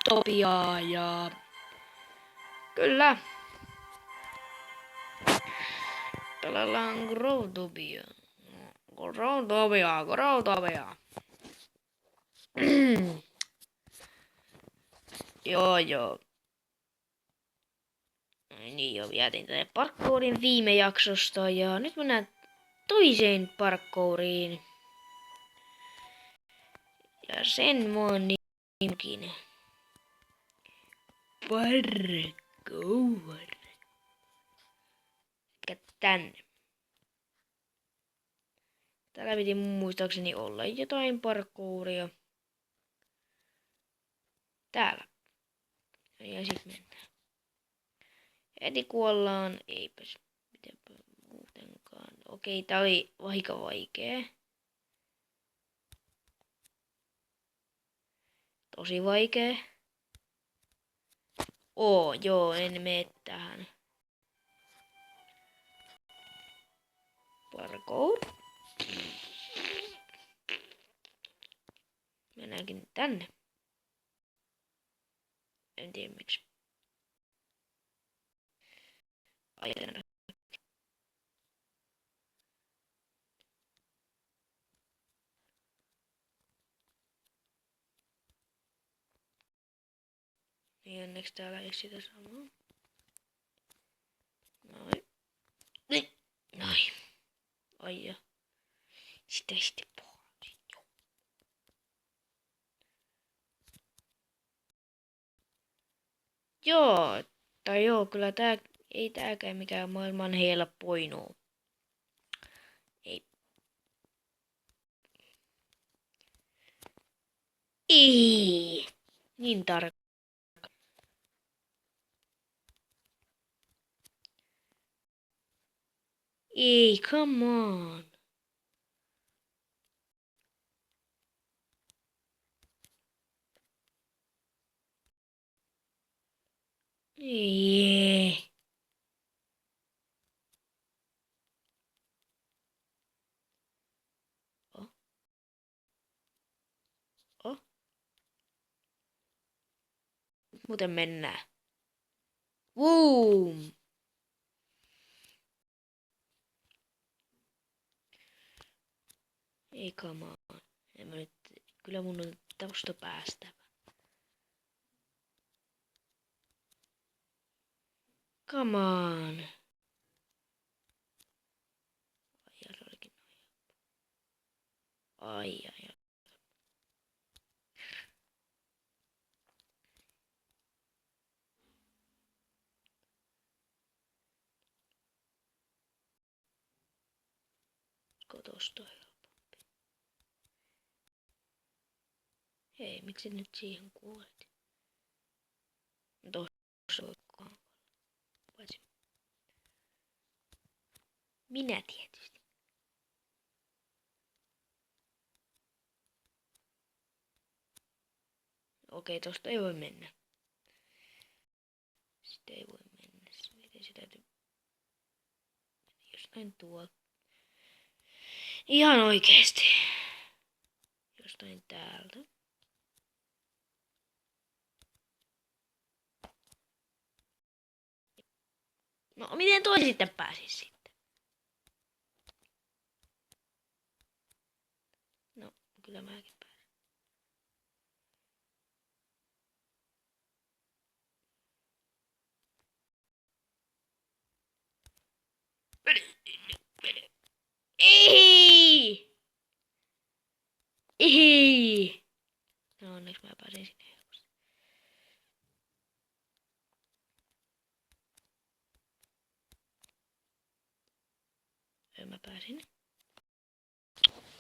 Growtopiaa ja... Kyllä. Pelaillaan Growtopiaa. Growtopia. Joo. Niin jo, jätin tänne parkourin viime jaksosta ja nyt mennään toiseen parkouriin. Ja sen mä oon nimekin. Parkour. Eikä tänne. Täällä piti muistaakseni olla jotain parkouria. Täällä. Ja sit mennään. Heti kuollaan. Eipäs. Mitenpä muutenkaan. Okei, tää oli aika vaikee. Tosi vaikee. Joo, en mene tähän. Parkour. Mennäänkin tänne. En tiedä miksi. Ajatellaan. Niin onneksi täällä ei sitä samaa. Noin. Ai ja. Sitä sitten pohjaa. Joo, kyllä tää ei tääkään mikään maailman helppoin oo. Ei. Niin tarkka. Ei, come on. Ei. Muuten mennään. Boom! Ei come on. Kyllä mun on tosta päästävä. Come on. Ai. Tosta on helpompi. Hei, miksi nyt siihen kuolet? Tossa on paitsi. Minä tietysti. Okei, tosta ei voi mennä. Sitä ei voi mennä. Miten se täytyy... Jostain tuolta. Ihan oikeesti. Jostain täältä. No, miten toi sitten pääsis sitten? No, kyllä mäkin pääsin. Ei! No onneksi mä pääsin sinne helposti. Mä pääsin.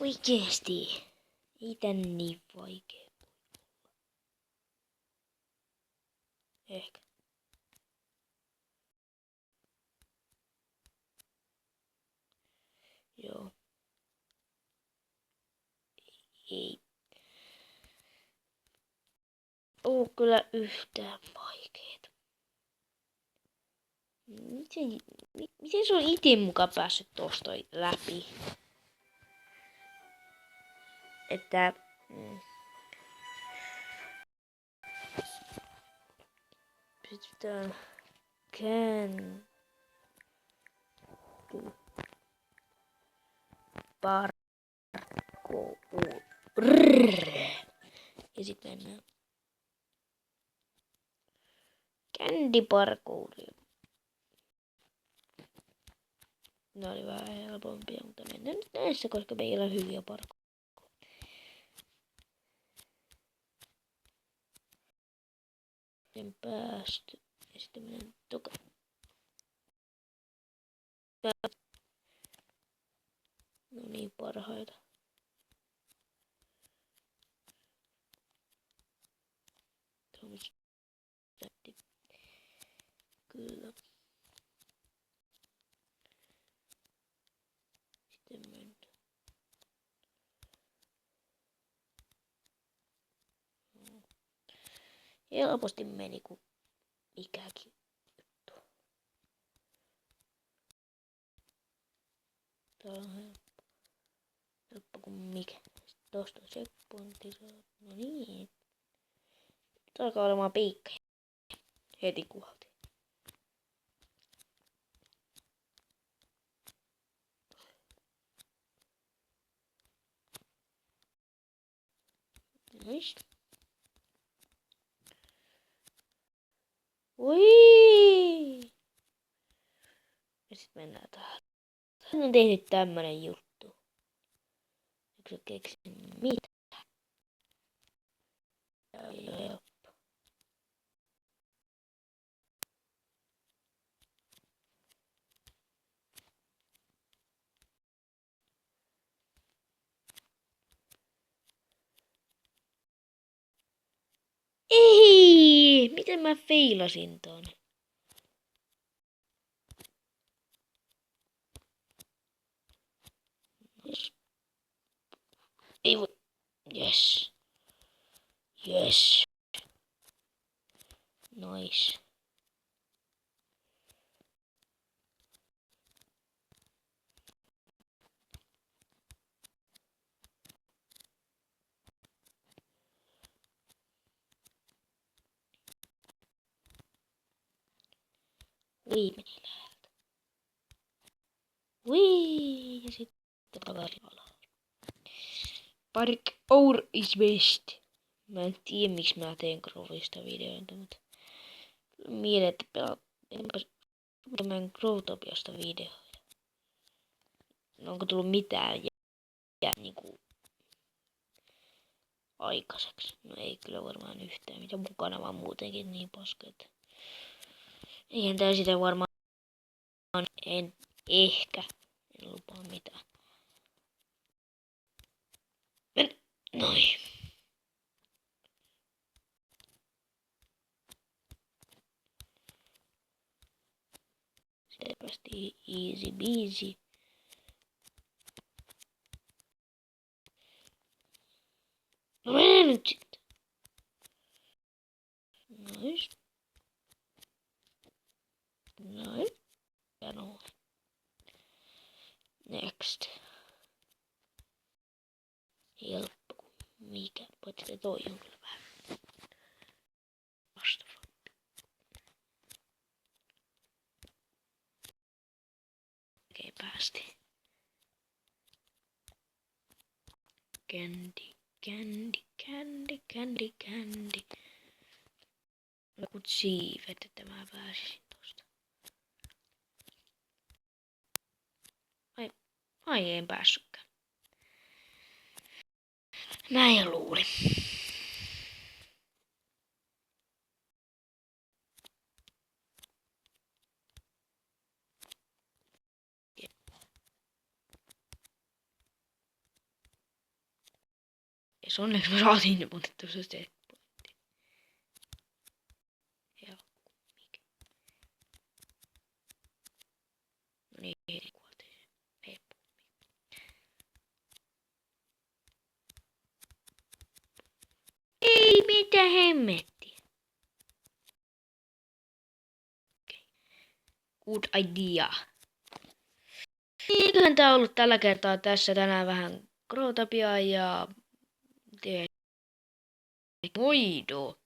Oikeesti. Ei tän niin vaikee. Ehkä. Joo. Ei. Oo kyllä yhtään vaikeeta. Miten se on ite muka päässyt tosta läpi? Että... Sitten pitää can parkour. Ja sitten mennään Candy parkouriin. Ne oli vähän helpompia, mutta mennään nyt näissä, koska meillä on hyviä parkour. En päästy. Ja sitten mennään toka. No niin, parhaita. Thomas jätti. Kyllä. Sitten mennään. Helposti meni kuin mikäkin juttu. Tää on helppo. Helppo kuin mikä. Sitten tosta checkpointti saa. No niin. Nyt alkaa olemaan piikka. Heti kuhalti. Nois. Ui! Ja sit mennään tähän. Hän on tehnyt tämmönen juttu. Eikö se keksi mitä? Helppo. Ei! Miten mä feilasin ton? Ei voi. Yes. Yes. Nice. Ui, meni läheltä. Ui, ja sitten takaisin alas. Parkour is best. Mä en tiedä miksi mä teen Growista videoita, mutta mieleen, että enpäs tekemään Growtopiasta videoita. No, onko tullut mitään niinku aikaiseksi? No ei kyllä varmaan yhtään, mitä mukana vaan muutenkin niin paska, että eihän tää sitä varmaan en lupaa mitään. Noin. Selvästi easy beasy. No mene nyt sitten. Nois. Noin. Ja noin. Next. Helppo. Mikä? Paitsi toi on kyllä vähän vastavampi. Okei, päästiin. Candy, candy, candy, candy, candy. Jotkut siivet, että mä pääsisin tosta. Ai en päässytkään. Näin luulin. Ja onneksi mä saatiin ne otettu se checkpointti. Ja mikä. No niin, heti kuoltiin. Heppu. Ei mitä hemmettiä. Okay. Good idea. Eiköhän tää ollut tällä kertaa tässä tänään vähän Growtopiaa ja... Moido.